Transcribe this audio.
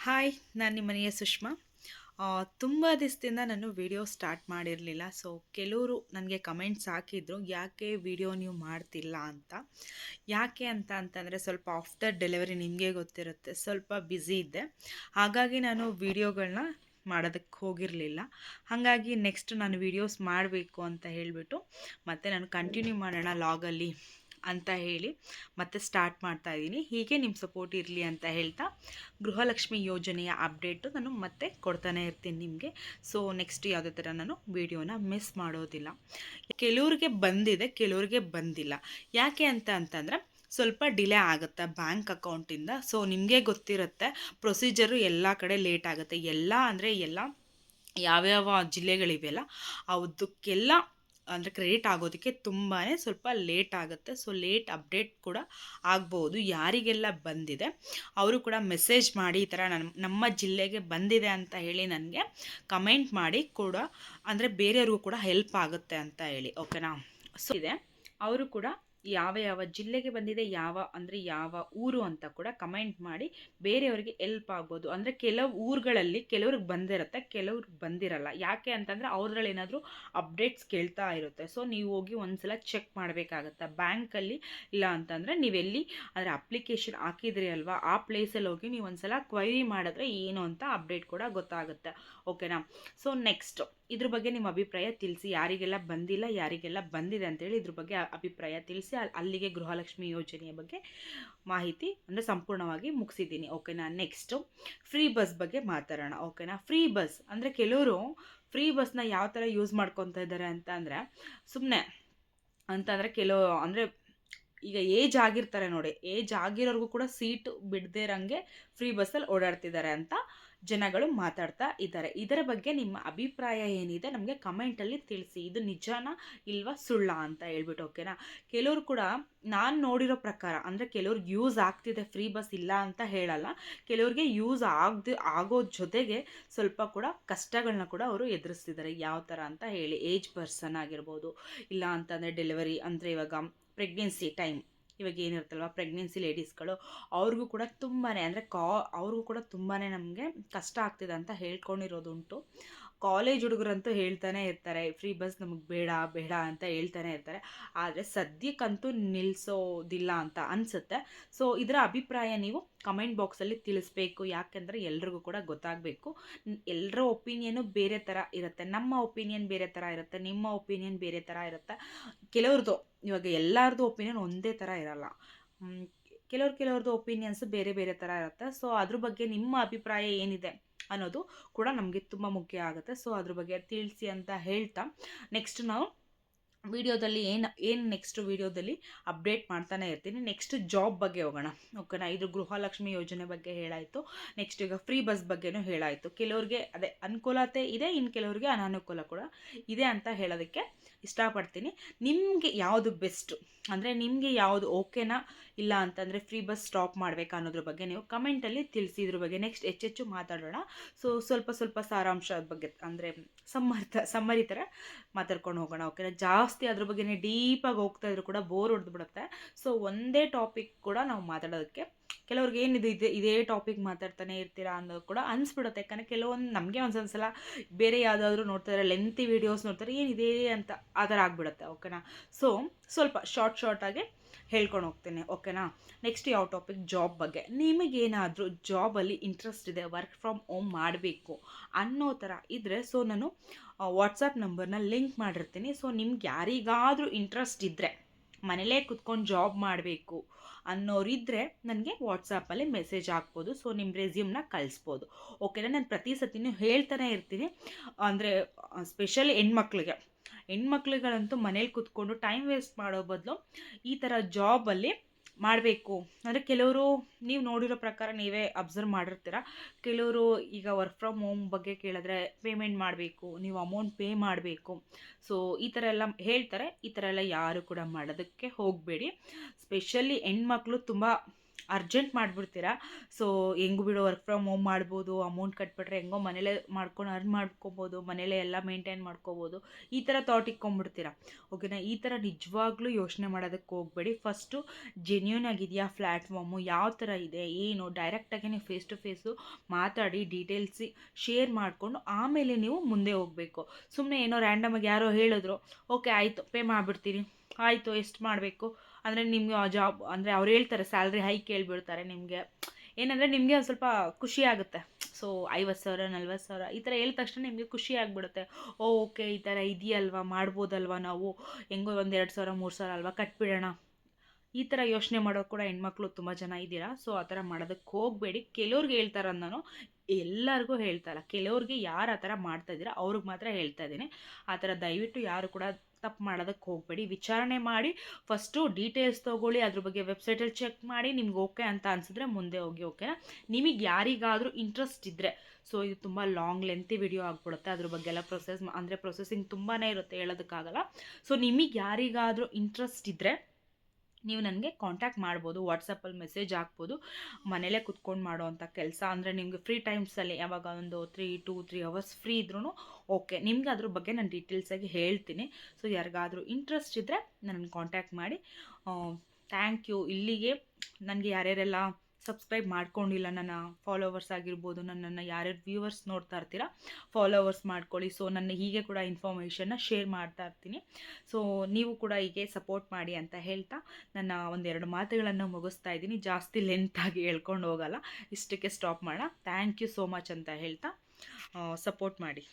Hi, ನಾನು ನಿಮ್ಮ ಮನೆಯ ಸುಷ್ಮಾ. ತುಂಬ ದಿವಸದಿಂದ ನಾನು ವಿಡಿಯೋ ಸ್ಟಾರ್ಟ್ ಮಾಡಿರಲಿಲ್ಲ. ಸೊ ಕೆಲವರು ನನಗೆ ಕಮೆಂಟ್ಸ್ ಹಾಕಿದ್ರು, ಯಾಕೆ ವಿಡಿಯೋ ನೀವು ಮಾಡ್ತಿಲ್ಲ ಅಂತ. ಯಾಕೆ ಅಂತಂದರೆ ಸ್ವಲ್ಪ ಆಫ್ಟರ್ ಡೆಲಿವರಿ ನಿಮಗೆ ಗೊತ್ತಿರುತ್ತೆ, ಸ್ವಲ್ಪ ಬ್ಯುಸಿ ಇದ್ದೆ. ಹಾಗಾಗಿ ನಾನು ವಿಡಿಯೋಗಳನ್ನ ಮಾಡೋದಕ್ಕೆ ಹೋಗಿರಲಿಲ್ಲ. ಹಾಗಾಗಿ ನೆಕ್ಸ್ಟ್ ನಾನು ವೀಡಿಯೋಸ್ ಮಾಡಬೇಕು ಅಂತ ಹೇಳಿಬಿಟ್ಟು ಮತ್ತೆ ನಾನು ಕಂಟಿನ್ಯೂ ಮಾಡೋಣ ಲಾಗಲ್ಲಿ ಅಂತ ಹೇಳಿ ಮತ್ತೆ ಸ್ಟಾರ್ಟ್ ಮಾಡ್ತಾ ಇದ್ದೀನಿ. ಹೀಗೆ ನಿಮ್ಮ ಸಪೋರ್ಟ್ ಇರಲಿ ಅಂತ ಹೇಳ್ತಾ ಗೃಹಲಕ್ಷ್ಮಿ ಯೋಜನೆಯ ಅಪ್ಡೇಟು ನಾನು ಮತ್ತೆ ಕೊಡ್ತಾನೆ ಇರ್ತೀನಿ ನಿಮಗೆ. ಸೊ ನೆಕ್ಸ್ಟ್ ಯಾವುದೇ ಥರ ನಾನು ವೀಡಿಯೋನ ಮಿಸ್ ಮಾಡೋದಿಲ್ಲ. ಕೆಲವ್ರಿಗೆ ಬಂದಿದೆ, ಕೆಲವ್ರಿಗೆ ಬಂದಿಲ್ಲ. ಯಾಕೆ ಅಂತಂದರೆ ಸ್ವಲ್ಪ ಡಿಲೇ ಆಗುತ್ತೆ ಬ್ಯಾಂಕ್ ಅಕೌಂಟಿಂದ. ಸೊ ನಿಮಗೆ ಗೊತ್ತಿರುತ್ತೆ, ಪ್ರೊಸೀಜರು ಎಲ್ಲ ಕಡೆ ಲೇಟ್ ಆಗುತ್ತೆ. ಎಲ್ಲ ಅಂದರೆ ಎಲ್ಲ ಯಾವ್ಯಾವ ಜಿಲ್ಲೆಗಳಿವೆಯಲ್ಲ ಅದಕ್ಕೆಲ್ಲ ಅಂದರೆ ಕ್ರೆಡಿಟ್ ಆಗೋದಕ್ಕೆ ತುಂಬಾ ಸ್ವಲ್ಪ ಲೇಟ್ ಆಗುತ್ತೆ. ಸೊ ಲೇಟ್ ಅಪ್ಡೇಟ್ ಕೂಡ ಆಗ್ಬೋದು. ಯಾರಿಗೆಲ್ಲ ಬಂದಿದೆ ಅವರು ಕೂಡ ಮೆಸೇಜ್ ಮಾಡಿ ಈ ಥರ ನಮ್ಮ ಜಿಲ್ಲೆಗೆ ಬಂದಿದೆ ಅಂತ ಹೇಳಿ ನನಗೆ ಕಮೆಂಟ್ ಮಾಡಿ ಕೂಡ, ಅಂದರೆ ಬೇರೆಯವ್ರಿಗೂ ಕೂಡ ಹೆಲ್ಪ್ ಆಗುತ್ತೆ ಅಂತ ಹೇಳಿ. ಓಕೆನಾ? ಸೊ ಇದೆ, ಅವರು ಕೂಡ ಯಾವ ಯಾವ ಜಿಲ್ಲೆಗೆ ಬಂದಿದೆ, ಯಾವ ಊರು ಅಂತ ಕೂಡ ಕಮೆಂಟ್ ಮಾಡಿ ಬೇರೆಯವರಿಗೆ ಹೆಲ್ಪ್ ಆಗ್ಬೋದು. ಅಂದರೆ ಕೆಲವು ಊರುಗಳಲ್ಲಿ ಕೆಲವ್ರಿಗೆ ಬಂದಿರುತ್ತೆ, ಕೆಲವ್ರಿಗೆ ಬಂದಿರಲ್ಲ. ಯಾಕೆ ಅಂತಂದರೆ ಅವ್ರಲ್ಲಿ ಏನಾದರೂ ಅಪ್ಡೇಟ್ಸ್ ಕೇಳ್ತಾ ಇರುತ್ತೆ. ಸೊ ನೀವು ಹೋಗಿ ಒಂದ್ಸಲ ಚೆಕ್ ಮಾಡಬೇಕಾಗತ್ತೆ ಬ್ಯಾಂಕಲ್ಲಿ. ಇಲ್ಲ ಅಂತಂದರೆ ನೀವೆಲ್ಲಿ ಅದರ ಅಪ್ಲಿಕೇಶನ್ ಹಾಕಿದ್ರಿ ಅಲ್ವಾ, ಆ ಪ್ಲೇಸಲ್ಲಿ ಹೋಗಿ ನೀವು ಒಂದ್ಸಲ ಕ್ವೈರಿ ಮಾಡಿದ್ರೆ ಏನು ಅಂತ ಅಪ್ಡೇಟ್ ಕೂಡ ಗೊತ್ತಾಗುತ್ತೆ. ಓಕೆನಾ? ಸೊ ನೆಕ್ಸ್ಟ್ ಇದ್ರ ಬಗ್ಗೆ ನಿಮ್ಮ ಅಭಿಪ್ರಾಯ ತಿಳಿಸಿ. ಯಾರಿಗೆಲ್ಲ ಬಂದಿಲ್ಲ, ಯಾರಿಗೆಲ್ಲ ಬಂದಿದೆ ಅಂತೇಳಿ ಇದ್ರ ಬಗ್ಗೆ ಅಭಿಪ್ರಾಯ ತಿಳಿಸಿ. ಅಲ್ಲಿಗೆ ಗೃಹಲಕ್ಷ್ಮಿ ಯೋಜನೆಯ ಬಗ್ಗೆ ಮಾಹಿತಿ ಅಂದರೆ ಸಂಪೂರ್ಣವಾಗಿ ಮುಗಿಸಿದ್ದೀನಿ. ಓಕೆನಾ? ನೆಕ್ಸ್ಟು ಫ್ರೀ ಬಸ್ ಬಗ್ಗೆ ಮಾತಾಡೋಣ. ಓಕೆನಾ? ಫ್ರೀ ಬಸ್ ಅಂದರೆ ಕೆಲವರು ಫ್ರೀ ಬಸ್ನ ಯಾವ ಥರ ಯೂಸ್ ಮಾಡ್ಕೊತಾ ಇದ್ದಾರೆ ಅಂತಂದರೆ, ಸುಮ್ಮನೆ ಅಂತಂದರೆ ಕೆಲವು ಅಂದರೆ ಈಗ ಏಜ್ ಆಗಿರ್ತಾರೆ ನೋಡಿ, ಏಜ್ ಆಗಿರೋರ್ಗೂ ಕೂಡ ಸೀಟು ಬಿಡದೇ ಇರೋಂಗೆ ಫ್ರೀ ಬಸ್ಸಲ್ಲಿ ಓಡಾಡ್ತಿದ್ದಾರೆ ಅಂತ ಜನಗಳು ಮಾತಾಡ್ತಾ ಇದ್ದಾರೆ. ಇದರ ಬಗ್ಗೆ ನಿಮ್ಮ ಅಭಿಪ್ರಾಯ ಏನಿದೆ ನಮಗೆ ಕಮೆಂಟಲ್ಲಿ ತಿಳಿಸಿ. ಇದು ನಿಜಾನ ಇಲ್ವಾ ಸುಳ್ಳ ಅಂತ ಹೇಳ್ಬಿಟ್ಟು. ಓಕೆನಾ? ಕೆಲವರು ಕೂಡ ನಾನು ನೋಡಿರೋ ಪ್ರಕಾರ ಅಂದರೆ ಕೆಲವ್ರಿಗೆ ಯೂಸ್ ಆಗ್ತಿದೆ, ಫ್ರೀ ಬಸ್ ಇಲ್ಲ ಅಂತ ಹೇಳಲ್ಲ. ಕೆಲವ್ರಿಗೆ ಯೂಸ್ ಆಗೋ ಜೊತೆಗೆ ಸ್ವಲ್ಪ ಕೂಡ ಕಷ್ಟಗಳನ್ನ ಕೂಡ ಅವರು ಎದುರಿಸ್ತಿದ್ದಾರೆ. ಯಾವ ಥರ ಅಂತ ಹೇಳಿ, ಏಜ್ ಪರ್ಸನ್ ಆಗಿರ್ಬೋದು, ಇಲ್ಲ ಅಂತಂದರೆ ಡೆಲಿವರಿ ಅಂದರೆ ಇವಾಗ ಪ್ರೆಗ್ನೆನ್ಸಿ ಟೈಮ್ ಇವಾಗ ಏನಿರುತ್ತಲ್ವ, ಪ್ರೆಗ್ನೆನ್ಸಿ ಲೇಡೀಸ್ಗಳು ಅವ್ರಿಗೂ ಕೂಡ ತುಂಬಾ ಅಂದರೆ ಅವ್ರಿಗೂ ಕೂಡ ತುಂಬಾ ನಮಗೆ ಕಷ್ಟ ಆಗ್ತಿದೆ ಅಂತ ಹೇಳ್ಕೊಂಡಿರೋದುಂಟು. ಕಾಲೇಜ್ ಹುಡುಗರಂತೂ ಹೇಳ್ತಾನೆ ಇರ್ತಾರೆ, ಫ್ರೀ ಬಸ್ ನಮಗೆ ಬೇಡ ಬೇಡ ಅಂತ ಹೇಳ್ತಾನೆ ಇರ್ತಾರೆ. ಆದರೆ ಸದ್ಯಕ್ಕಂತೂ ನಿಲ್ಲಿಸೋದಿಲ್ಲ ಅಂತ ಅನಿಸುತ್ತೆ. ಸೊ ಇದರ ಅಭಿಪ್ರಾಯ ನೀವು ಕಮೆಂಟ್ ಬಾಕ್ಸಲ್ಲಿ ತಿಳಿಸ್ಬೇಕು. ಯಾಕೆಂದರೆ ಎಲ್ರಿಗೂ ಕೂಡ ಗೊತ್ತಾಗಬೇಕು. ಎಲ್ಲರ ಒಪಿನಿಯನು ಬೇರೆ ಥರ ಇರುತ್ತೆ. ನಮ್ಮ ಒಪಿನಿಯನ್ ಬೇರೆ ಥರ ಇರುತ್ತೆ, ನಿಮ್ಮ ಒಪಿನಿಯನ್ ಬೇರೆ ಥರ ಇರುತ್ತೆ. ಕೆಲವ್ರದ್ದು ಇವಾಗ ಎಲ್ಲರದ್ದು ಒಪಿನಿಯನ್ ಒಂದೇ ಥರ ಇರಲ್ಲ. ಕೆಲವ್ರದ್ದು ಒಪಿನಿಯನ್ಸ್ ಬೇರೆ ಬೇರೆ ಥರ ಇರುತ್ತೆ. ಸೊ ಅದ್ರ ಬಗ್ಗೆ ನಿಮ್ಮ ಅಭಿಪ್ರಾಯ ಏನಿದೆ ಅನ್ನೋದು ಕೂಡ ನಮಗೆ ತುಂಬ ಮುಖ್ಯ ಆಗುತ್ತೆ. ಸೊ ಅದ್ರ ಬಗ್ಗೆ ತಿಳಿಸಿ ಅಂತ ಹೇಳ್ತಾ ನೆಕ್ಸ್ಟ್ ನಾವು ವಿಡಿಯೋದಲ್ಲಿ ಏನು ನೆಕ್ಸ್ಟ್ ವಿಡಿಯೋದಲ್ಲಿ ಅಪ್ಡೇಟ್ ಮಾಡ್ತಾನೆ ಇರ್ತೀನಿ. ನೆಕ್ಸ್ಟ್ ಜಾಬ್ ಬಗ್ಗೆ ಹೋಗೋಣ. ಓಕೆನಾ? ಇದು ಗೃಹಲಕ್ಷ್ಮಿ ಯೋಜನೆ ಬಗ್ಗೆ ಹೇಳಾಯಿತು. ನೆಕ್ಸ್ಟ್ ಈಗ ಫ್ರೀ ಬಸ್ ಬಗ್ಗೆನೂ ಹೇಳಾಯಿತು. ಕೆಲವ್ರಿಗೆ ಅದೇ ಅನುಕೂಲತೆ ಇದೆ, ಇನ್ನು ಕೆಲವ್ರಿಗೆ ಅನಾನುಕೂಲ ಕೂಡ ಇದೆ ಅಂತ ಹೇಳೋದಕ್ಕೆ ಇಷ್ಟಪಡ್ತೀನಿ. ನಿಮಗೆ ಯಾವುದು ಬೆಸ್ಟು ಅಂದರೆ ನಿಮಗೆ ಯಾವುದು ಓಕೆನಾ, ಇಲ್ಲ ಅಂತಂದರೆ ಫ್ರೀ ಬಸ್ ಸ್ಟಾಪ್ ಮಾಡಬೇಕಾ ಅನ್ನೋದ್ರ ಬಗ್ಗೆ ನೀವು ಕಮೆಂಟಲ್ಲಿ ತಿಳಿಸಿ. ಇದ್ರ ಬಗ್ಗೆ ನೆಕ್ಸ್ಟ್ ಹೆಚ್ಚೆಚ್ಚು ಮಾತಾಡೋಣ. ಸೊ ಸ್ವಲ್ಪ ಸಾರಾಂಶದ ಬಗ್ಗೆ ಅಂದರೆ ಸಮ್ಮರಿ ಥರ ಮಾತಾಡ್ಕೊಂಡು ಹೋಗೋಣ. ಓಕೆನಾ? ಜಾಸ್ತಿ ಅದ್ರ ಬಗ್ಗೆನೇ ಡೀಪಾಗಿ ಹೋಗ್ತಾ ಇದ್ರು ಕೂಡ ಬೋರ್ ಹೊಡೆದು ಬಿಡುತ್ತೆ. ಸೊ ಒಂದೇ ಟಾಪಿಕ್ ಕೂಡ ನಾವು ಮಾತಾಡೋದಕ್ಕೆ ಕೆಲವ್ರಿಗೆ ಏನಿದೆ ಇದೇ ಟಾಪಿಕ್ ಮಾತಾಡ್ತಾನೆ ಇರ್ತೀರಾ ಅನ್ನೋದು ಕೂಡ ಅನಿಸ್ಬಿಡುತ್ತೆ. ಯಾಕಂದರೆ ಕೆಲವೊಂದು ನಮಗೆ ಒಂದೊಂದ್ಸಲ ಬೇರೆ ಯಾವುದಾದ್ರೂ ನೋಡ್ತಾರೆ, ಲೆಂತಿ ವೀಡಿಯೋಸ್ ನೋಡ್ತಾರೆ, ಏನಿದೆ ಅಂತ ಆ ಥರ ಆಗಿಬಿಡುತ್ತೆ. ಓಕೆನಾ? ಸೊ ಸ್ವಲ್ಪ ಶಾರ್ಟಾಗಿ ಹೇಳ್ಕೊಂಡು ಹೋಗ್ತೇನೆ. ಓಕೆನಾ? ನೆಕ್ಸ್ಟ್ ಯಾವ ಟಾಪಿಕ್? ಜಾಬ್ ಬಗ್ಗೆ. ನಿಮಗೇನಾದರೂ ಜಾಬಲ್ಲಿ ಇಂಟ್ರೆಸ್ಟ್ ಇದೆ, ವರ್ಕ್ ಫ್ರಮ್ ಹೋಮ್ ಮಾಡಬೇಕು ಅನ್ನೋ ಥರ ಇದ್ದರೆ, ಸೊ ನಾನು ವಾಟ್ಸಪ್ ನಂಬರ್ನ ಲಿಂಕ್ ಮಾಡಿರ್ತೀನಿ. ಸೊ ನಿಮ್ಗೆ ಯಾರಿಗಾದರೂ ಇಂಟ್ರೆಸ್ಟ್ ಇದ್ದರೆ, ಮನೇಲೇ ಕುತ್ಕೊಂಡು ಜಾಬ್ ಮಾಡಬೇಕು ಅನ್ನೋರಿದ್ದರೆ ನನಗೆ ವಾಟ್ಸಪ್ಪಲ್ಲಿ ಮೆಸೇಜ್ ಹಾಕ್ಬೋದು. ಸೊ ನಿಮ್ಮ ರೆಸ್ಯೂಮ್ನ ಕಳಿಸ್ಬೋದು. ಓಕೆನಾ? ನಾನು ಪ್ರತಿ ಸತಿನೂ ಹೇಳ್ತಾನೆ ಇರ್ತೀನಿ, ಅಂದರೆ ಸ್ಪೆಷಲಿ ಹೆಣ್ಮಕ್ಳುಗಳಂತೂ ಮನೇಲಿ ಕೂತ್ಕೊಂಡು ಟೈಮ್ ವೇಸ್ಟ್ ಮಾಡೋ ಬದಲು ಈ ಥರ ಜಾಬಲ್ಲಿ ಮಾಡಬೇಕು. ಅಂದರೆ ಕೆಲವರು ನೀವು ನೋಡಿರೋ ಪ್ರಕಾರ ನೀವೇ ಅಬ್ಸರ್ವ್ ಮಾಡಿರ್ತೀರ, ಕೆಲವರು ಈಗ ವರ್ಕ್ ಫ್ರಮ್ ಹೋಮ್ ಬಗ್ಗೆ ಕೇಳಿದ್ರೆ ಪೇಮೆಂಟ್ ಮಾಡಬೇಕು, ನೀವು ಅಮೌಂಟ್ ಪೇ ಮಾಡಬೇಕು. ಸೊ ಈ ಥರ ಎಲ್ಲ ಹೇಳ್ತಾರೆ. ಈ ಥರ ಎಲ್ಲ ಯಾರು ಕೂಡ ಮಾಡೋದಕ್ಕೆ ಹೋಗಬೇಡಿ. ಸ್ಪೆಷಲಿ ಹೆಣ್ಮಕ್ಳು ತುಂಬ ಅರ್ಜೆಂಟ್ ಮಾಡಿಬಿಡ್ತೀರಾ. ಸೊ ಹೆಂಗೂ ಬಿಡು ವರ್ಕ್ ಫ್ರಮ್ ಹೋಮ್ ಮಾಡ್ಬೋದು, ಅಮೌಂಟ್ ಕಟ್ಬಿಟ್ರೆ ಹೆಂಗೋ ಮನೇಲೇ ಮಾಡ್ಕೊಂಡು ಅರ್ನ್ ಮಾಡ್ಕೊಬೋದು, ಮನೇಲೇ ಎಲ್ಲ ಮೇಂಟೈನ್ ಮಾಡ್ಕೋಬೋದು, ಈ ಥರ ಥಾಟ್ ಇಕ್ಕೊಂಬಿಡ್ತೀರಾ. ಓಕೆನಾ? ಈ ಥರ ನಿಜವಾಗ್ಲೂ ಯೋಚನೆ ಮಾಡೋದಕ್ಕೆ ಹೋಗಬೇಡಿ. ಫಸ್ಟು ಜೆನ್ಯೂನ್ ಆಗಿದೆಯಾ ಪ್ಲ್ಯಾಟ್ಫಾರ್ಮು, ಯಾವ ಥರ ಇದೆ ಏನು, ಡೈರೆಕ್ಟಾಗಿ ನೀವು ಫೇಸ್ ಟು ಫೇಸು ಮಾತಾಡಿ ಡೀಟೇಲ್ಸಿ ಶೇರ್ ಮಾಡಿಕೊಂಡು ಆಮೇಲೆ ನೀವು ಮುಂದೆ ಹೋಗಬೇಕು. ಸುಮ್ಮನೆ ಏನೋ ರ್ಯಾಂಡಮಾಗಿ ಯಾರೋ ಹೇಳಿದ್ರು, ಓಕೆ ಆಯಿತು ಪೇ ಮಾಡಿಬಿಡ್ತೀನಿ, ಆಯಿತು ಎಷ್ಟು ಮಾಡಬೇಕು ಅಂದರೆ ನಿಮಗೆ ಆ ಜಾಬ್ ಅಂದರೆ ಅವ್ರು ಹೇಳ್ತಾರೆ ಸ್ಯಾಲ್ರಿ ಹೈಕ್ ಹೇಳ್ಬಿಡ್ತಾರೆ ನಿಮಗೆ. ಏನಂದರೆ ನಿಮಗೆ ಒಂದು ಸ್ವಲ್ಪ ಖುಷಿ ಆಗುತ್ತೆ. ಸೊ 50,000 40,000 ಈ ಥರ ಹೇಳಿದ ತಕ್ಷಣ ನಿಮಗೆ ಖುಷಿ ಆಗಿಬಿಡುತ್ತೆ. ಓಕೆ ಈ ಥರ ಇದೆಯಲ್ವಾ, ಮಾಡ್ಬೋದಲ್ವ ನಾವು, ಹೆಂಗೋ ಒಂದು 2,000 3,000 ಅಲ್ವಾ ಕಟ್ಬಿಡೋಣ, ಈ ಥರ ಯೋಚನೆ ಮಾಡೋರು ಕೂಡ ಹೆಣ್ಮಕ್ಳು ತುಂಬ ಜನ ಇದ್ದೀರಾ. ಸೊ ಆ ಥರ ಮಾಡೋದಕ್ಕೆ ಹೋಗಬೇಡಿ. ಕೆಲವ್ರಿಗೆ ಹೇಳ್ತಾರೆ ನಾನು ಎಲ್ಲರಿಗೂ ಹೇಳ್ತಾಯಿಲ್ಲ, ಕೆಲವ್ರಿಗೆ ಯಾರು ಆ ಥರ ಮಾಡ್ತಾಯಿದ್ದೀರಾ ಅವ್ರಿಗೆ ಮಾತ್ರ ಹೇಳ್ತಾ ಇದ್ದೀನಿ. ಆ ಥರ ದಯವಿಟ್ಟು ಯಾರು ಕೂಡ ತಪ್ಪು ಮಾಡೋದಕ್ಕೆ ಹೋಗಬೇಡಿ. ವಿಚಾರಣೆ ಮಾಡಿ ಫಸ್ಟು ಡೀಟೇಲ್ಸ್ ತೊಗೊಳ್ಳಿ, ಅದ್ರ ಬಗ್ಗೆ ವೆಬ್ಸೈಟಲ್ಲಿ ಚೆಕ್ ಮಾಡಿ ನಿಮ್ಗೆ ಓಕೆ ಅಂತ ಅನಿಸಿದ್ರೆ ಮುಂದೆ ಹೋಗಿ. ಓಕೆನಾ? ನಿಮಗೆ ಯಾರಿಗಾದರೂ ಇಂಟ್ರೆಸ್ಟ್ ಇದ್ದರೆ, ಸೊ ಇದು ತುಂಬ ಲಾಂಗ್ ಲೆಂತಿ ವಿಡಿಯೋ ಆಗಿಬಿಡುತ್ತೆ, ಅದ್ರ ಬಗ್ಗೆ ಎಲ್ಲ ಪ್ರೊಸೆಸಿಂಗ್ ತುಂಬಾ ಇರುತ್ತೆ, ಹೇಳೋದಕ್ಕಾಗಲ್ಲ. ಸೊ ನಿಮಗೆ ಯಾರಿಗಾದರೂ ಇಂಟ್ರೆಸ್ಟ್ ಇದ್ದರೆ ನೀವು ನನಗೆ ಕಾಂಟ್ಯಾಕ್ಟ್ ಮಾಡ್ಬೋದು, ವಾಟ್ಸಪ್ಪಲ್ಲಿ ಮೆಸೇಜ್ ಹಾಕ್ಬೋದು. ಮನೇಲೇ ಕುತ್ಕೊಂಡು ಮಾಡೋವಂಥ ಕೆಲಸ ಅಂದರೆ ನಿಮಗೆ ಫ್ರೀ ಟೈಮ್ಸಲ್ಲಿ ಯಾವಾಗ ಒಂದು 3 ಅವರ್ಸ್ ಫ್ರೀ ಇದ್ರೂ ಓಕೆ, ನಿಮಗೆ ಅದ್ರ ಬಗ್ಗೆ ನಾನು ಡೀಟೇಲ್ಸಾಗಿ ಹೇಳ್ತೀನಿ. ಸೊ ಯಾರಿಗಾದರೂ ಇಂಟ್ರೆಸ್ಟ್ ಇದ್ದರೆ ನನ್ನನ್ನು ಕಾಂಟ್ಯಾಕ್ಟ್ ಮಾಡಿ. Thank you. ಇಲ್ಲಿಗೆ ನನಗೆ ಯಾರ್ಯಾರೆಲ್ಲ ಸಬ್ಸ್ಕ್ರೈಬ್ ಮಾಡ್ಕೊಂಡಿಲ್ಲ, ನನ್ನ ಫಾಲೋವರ್ಸ್ ಆಗಿರ್ಬೋದು, ನನ್ನನ್ನು ಯಾರ್ಯಾರು ವ್ಯೂವರ್ಸ್ ನೋಡ್ತಾ ಇರ್ತೀರಾ ಫಾಲೋವರ್ಸ್ ಮಾಡ್ಕೊಳ್ಳಿ. ಸೊ ನನ್ನ ಹೀಗೆ ಕೂಡ ಇನ್ಫಾರ್ಮೇಷನ್ನ ಶೇರ್ ಮಾಡ್ತಾ ಇರ್ತೀನಿ. ಸೊ ನೀವು ಕೂಡ ಹೀಗೆ ಸಪೋರ್ಟ್ ಮಾಡಿ ಅಂತ ಹೇಳ್ತಾ ನನ್ನ ಒಂದೆರಡು ಮಾತುಗಳನ್ನು ಮುಗಿಸ್ತಾ ಇದ್ದೀನಿ. ಜಾಸ್ತಿ ಲೆಂತಾಗಿ ಹೇಳ್ಕೊಂಡು ಹೋಗಲ್ಲ, ಇಷ್ಟಕ್ಕೆ ಸ್ಟಾಪ್ ಮಾಡೋಣ. ಥ್ಯಾಂಕ್ ಯು ಸೋ ಮಚ್ ಅಂತ ಹೇಳ್ತಾ ಸಪೋರ್ಟ್ ಮಾಡಿ.